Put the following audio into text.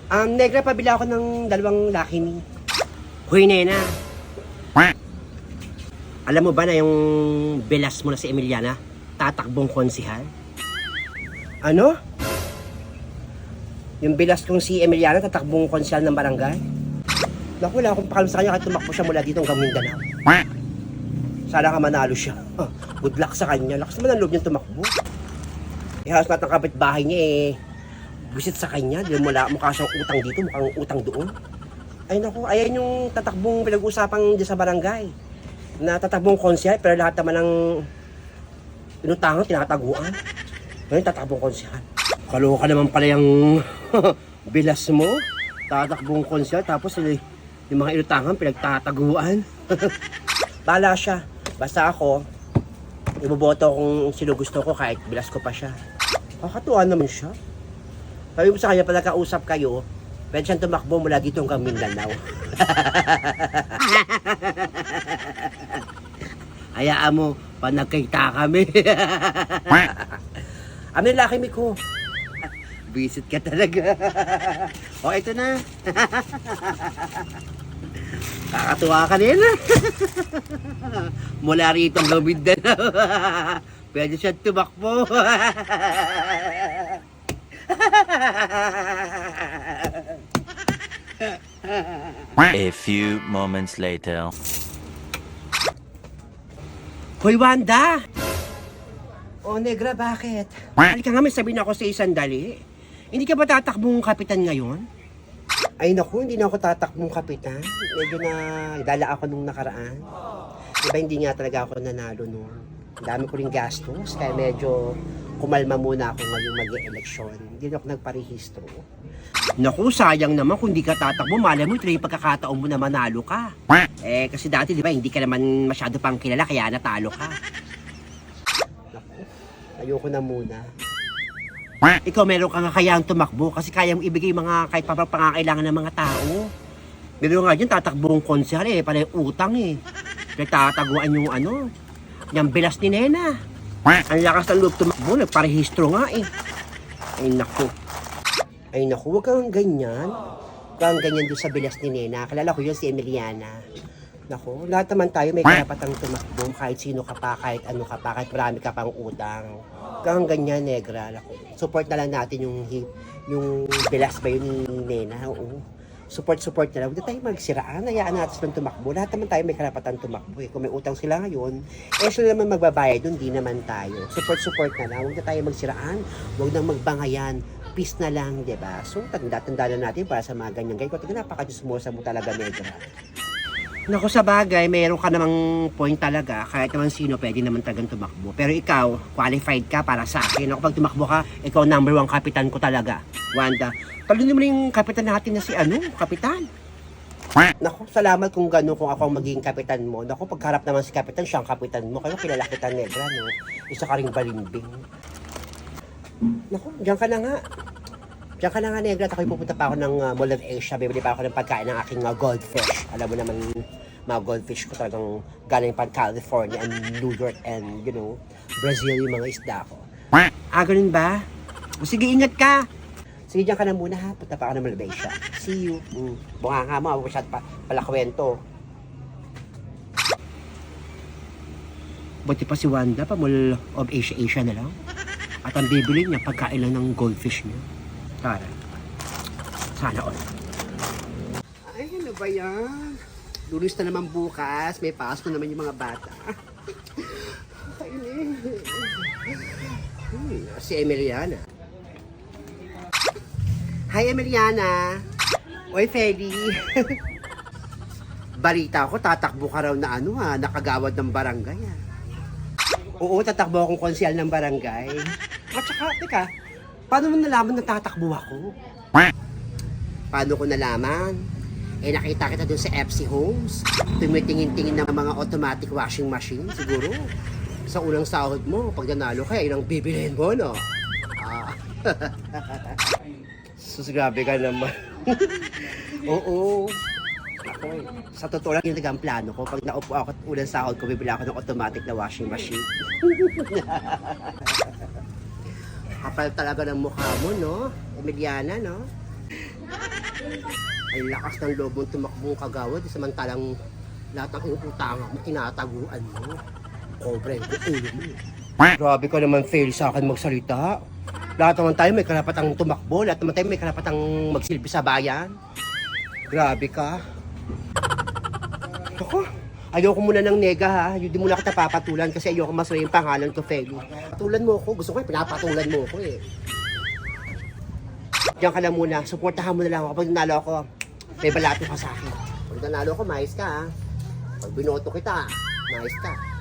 Negra, pabila ako ng 2 Lucky Me. Hoy, Nena. Alam mo ba na yung bilas mo na si Emiliana, tatakbong konsihal? Ano? Yung bilas kong si Emiliana, tatakbong konsihal ng barangay? Naku, wala akong pakalam sa kanya kahit tumakbo siya mula dito hanggang Mindanao. Sana ka manalo siya. Good luck sa kanya. Lakas naman ang loob niyang tumakbo. Halos lahat ng kapitbahay niya visit sa kanya. Dahil mukha siyang utang dito, mukhang utang doon. Ay naku, ayan yung tatakbong pinag-usapang di sa barangay. Na tatakbong konsihal, pero lahat naman ng inutangan, tinataguan. Ngayon tatakbong konsihal. Kaloka naman pala yung bilas mo. Tatakbong konsihal, tapos yung mga inutangan, pinagtataguan. Bala siya. Basta ako, iboboto kung sino gusto ko kahit bilas ko pa siya. Kakatuwa naman siya. Sabi mo sa kanya, pag nakausap kayo, pwede siyang tumakbo mula dito hanggang Mindanao. Hayaan mo, pag nagkita kami. Laki mi ko. Visit ka talaga. O, ito na. Kakatuwa ka nila. Mula rito hanggang Mindanao. Pwede siya tumakbo. A few moments later. Hoy, Wanda! O, Negra, bakit? Halika nga, may sabihin ako sa isang dali. Hindi ka ba tatakbong kapitan ngayon? Ay naku, hindi na ako tatakbong kapitan. Medyo na dala ako nung nakaraan. Diba hindi nga talaga ako nanalo noon. Ang dami ko rin gastos, kaya medyo kumalma muna ako ngayong mag-e-eleksyon. Hindi na ako nagparehistro. Naku, sayang naman kung hindi ka tatakbo. Malay mo, ito yung pagkakataon mo na manalo ka. Kasi dati, di ba, hindi ka naman masyado pang kilala, kaya natalo ka. Naku, ayoko na muna. Ikaw meron ka nga kayang tumakbo kasi kaya mong ibigay mga kahit pa pangangailangan ng mga tao. Meron nga dyan, tatakbong konsehal pala yung utang Nagtataguan yung yung bilas ni Nena. Ang lakas ng loob tumakbo, nagparehistro nga Ay naku, huwag kang ganyan. Huwag kang ganyan doon sa bilas ni Nena. Kalala ko yun si Emiliana. Naku, lahat naman tayo may karapatang tumakbo kahit sino ka pa, kahit ano ka pa, kahit marami ka pang utang. Huwag kang ganyan, Negra. Naku, support na lang natin yung bilas ba yun ni Nena. Oo. Support na lang. Huwag na tayo magsiraan. Hayaan natin silang tumakbo. Lahat naman tayo may karapatan tumakbo. Kung may utang sila ngayon, sila naman magbabayad doon, di naman tayo. Support na lang. Huwag na tayo magsiraan. Huwag nang magbangayan. Peace na lang, diba? So, tanda na natin para sa mga ganyan. Kaya kung napaka-dismosa mo talaga, Negra. Naku, sa bagay, mayroon ka namang point talaga. Kahit naman sino, pwede naman talagang tumakbo. Pero ikaw, qualified ka para sa akin. Ako, pag tumakbo ka, ikaw number 1 kapitan ko talaga. Wanda, talunin mo yung kapitan natin na si kapitan. Naku, salamat kung gano'n kung ako ang magiging kapitan mo. Naku, pagharap naman si kapitan, siyang kapitan mo. Kaya kilala kita, Negra, no? Isa ka ring balimbing. Naku, diyan ka na nga. Diyan ka na nga, Negra. At ako'y pupunta pa ako ng Mall of Asia. Bibili pa ako ng pagkain ng aking goldfish. Alam mo naman, mga goldfish ko talagang galing pa California and New York and, Brazil yung mga isda ko. Ganun ba? O, sige, ingat ka. Sige, diyan ka na muna ha. Punta pa ako ng Mall of Asia. See you. Bunga nga mo. Masyad pala kwento. Buti pa si Wanda pa Mall of Asia na lang. At ang bibili niya, pagkain lang ng goldfish niya. Tara. Sana all. Ay, ano ba yan? Lunes na naman bukas. May Pasko naman yung mga bata. Si Emiliana. Hi, Emiliana. Oy, Feli. Balita ko, tatakbo ka raw na nakagawad ng barangay. Oo, tatakbo akong konsehal ng barangay. At saka, teka, paano mo nalaman na tatakbo ako? Paano ko nalaman? Nakita kita dun sa FC Homes. Tumitingin-tingin ng mga automatic washing machine, siguro. Sa unang sahod mo, pag nanalo ka, yun ang bibilihin mo, no? Sus, grabe ka naman. Oo. Ako, sa totoo lang yung tagang plano ko. Pag naupo ako at unang sahod ko, bibili ako ng automatic na washing machine. Kapal talaga ng mukha mo, no? Emiliana, no? Ay lakas ng loob mong tumakbong kagawad, samantalang lahat ng inuutangan mo, tinataguan mo. Cobra yung ulo mo. Grabe ka naman, fail sa akin magsalita. Lahat naman tayo may karapatang tumakbo, lahat naman tayo may karapatang magsilbi sa bayan. Grabe ka. Ako, ayoko muna ng nega ha. Hindi mo na kita papatulan kasi ayoko masaya yung pangalan ko, Feli. Patulan mo ako. Gusto ko pinapatulan mo ako eh. Diyan ka lang muna. Suportahan mo na lang ako. Pag nanalo ako, may balato ka sa akin. Pag nanalo ako, maayos ka ha. Pag binoto kita, maayos ka.